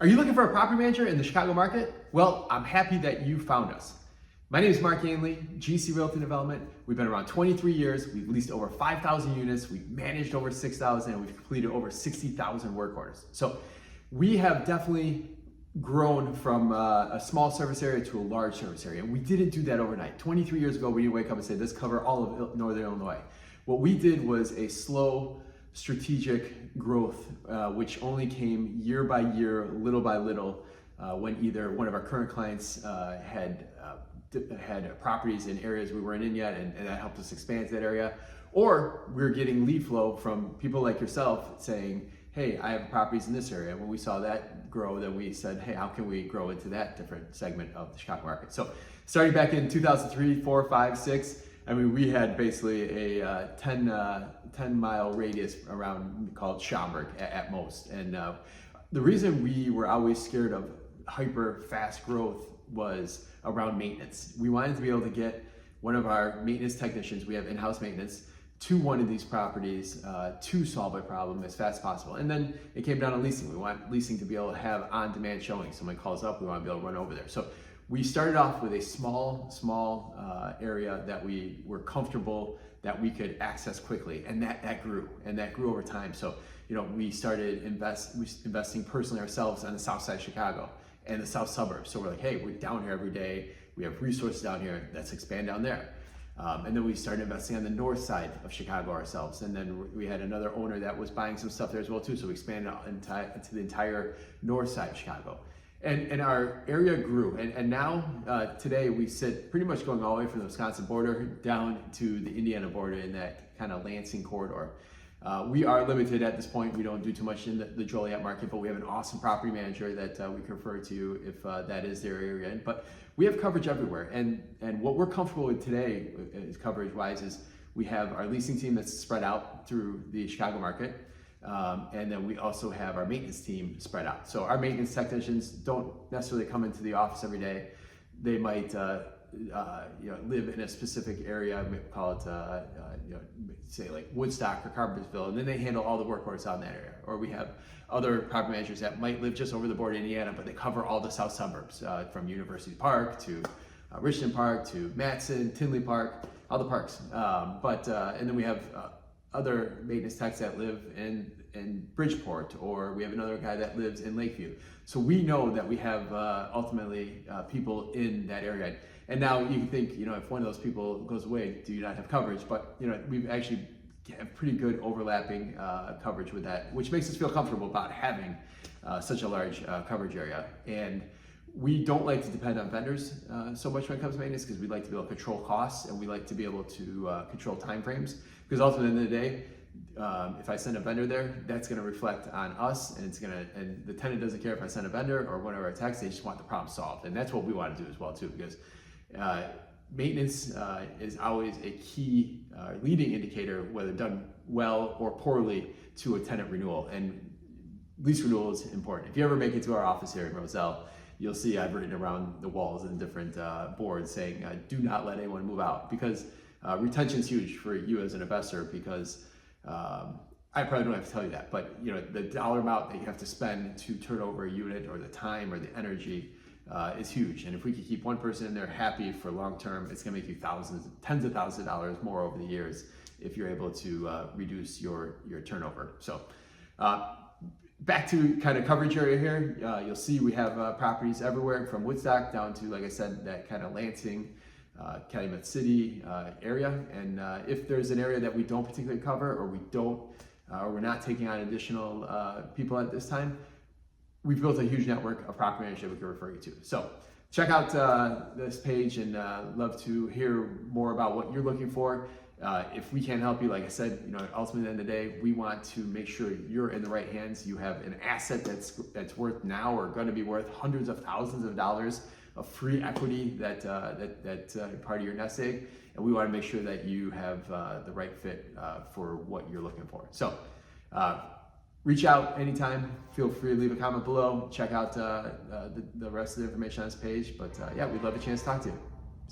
Are you looking for a property manager in the Chicago market? Well, I'm happy that you found us. My name is Ainley, GC Realty Development. We've been around 23 years. We've leased over 5,000 units. We've managed over 6,000 and we've completed over 60,000 work orders. So we have definitely grown from a small service area to a large service area. And we didn't do that overnight. 23 years ago, we didn't wake up and say, let's cover all of Northern Illinois. What we did was a slow, strategic growth, which only came year by year, little by little, when either one of our current clients had properties in areas we weren't in yet, and that helped us expand to that area, or we were getting lead flow from people like yourself saying, hey, I have properties in this area. When we saw that grow, then we said, hey, how can we grow into that different segment of the Chicago market? So starting back in 2003, 4, 5, 6, I mean, we had basically a 10-mile radius around called Schaumburg at most. And the reason we were always scared of hyper fast growth was around maintenance. We wanted to be able to get one of our maintenance technicians, we have in-house maintenance, to one of these properties to solve a problem as fast as possible. And then it came down to leasing. We want leasing to be able to have on-demand showing. Someone calls up, we want to be able to run over there. So we started off with a small area that we were comfortable that we could access quickly, and that grew over time. So we started investing personally ourselves on the south side of Chicago and the south suburbs. So we're like, hey, we're down here every day. We have resources down here. Let's expand down there. And then we started investing on the north side of Chicago ourselves. And then we had another owner that was buying some stuff there as well too. So we expanded into the entire north side of Chicago. And our area grew. And now today we sit pretty much going all the way from the Wisconsin border down to the Indiana border in that kind of Lansing corridor. We are limited at this point. We don't do too much in the Joliet market, but we have an awesome property manager that we can refer to if that is their area in. But we have coverage everywhere. And what we're comfortable with today, coverage-wise, is we have our leasing team that's spread out through the Chicago market. And then we also have our maintenance team spread out. So our maintenance technicians don't necessarily come into the office every day. They might live in a specific area, call it say like Woodstock or Carpentersville, and then they handle all the work orders out in that area. Or we have other property managers that might live just over the border in Indiana, but they cover all the south suburbs, from University Park to Richmond Park to Matson, Tinley Park, all the parks. And then we have other maintenance techs that live in Bridgeport, or we have another guy that lives in Lakeview. So we know that we have ultimately people in that area. And now you can think, if one of those people goes away, do you not have coverage? But we've actually have pretty good overlapping coverage with that, which makes us feel comfortable about having such a large coverage area. And we don't like to depend on vendors so much when it comes to maintenance, because we like to be able to control costs, and we like to be able to control timeframes. Because ultimately, at the end of the day, if I send a vendor there, that's going to reflect on us, and and the tenant doesn't care if I send a vendor or one of our techs. They just want the problem solved, and that's what we want to do as well too. Because maintenance is always a key leading indicator, whether done well or poorly, to a tenant renewal. And lease renewal is important. If you ever make it to our office here in Roselle, you'll see I've written around the walls and different boards saying, do not let anyone move out, because retention is huge for you as an investor. Because I probably don't have to tell you that, but the dollar amount that you have to spend to turn over a unit, or the time or the energy, is huge. And if we could keep one person in there happy for long term, it's gonna make you tens of thousands of dollars more over the years if you're able to reduce your turnover. So back to kind of coverage area here, you'll see we have properties everywhere from Woodstock down to, like I said, that kind of Lansing, Calumet City area. And if there's an area that we don't particularly cover, or we're not taking on additional people at this time, we've built a huge network of property managers that we can refer you to. So check out this page, and love to hear more about what you're looking for. If we can't help you, like I said, ultimately at the end of the day, we want to make sure you're in the right hands. You have an asset that's worth now, or going to be worth hundreds of thousands of dollars of free equity that's part of your nest egg. And we want to make sure that you have the right fit for what you're looking for. So reach out anytime. Feel free to leave a comment below. Check out the rest of the information on this page. But yeah, we'd love a chance to talk to you.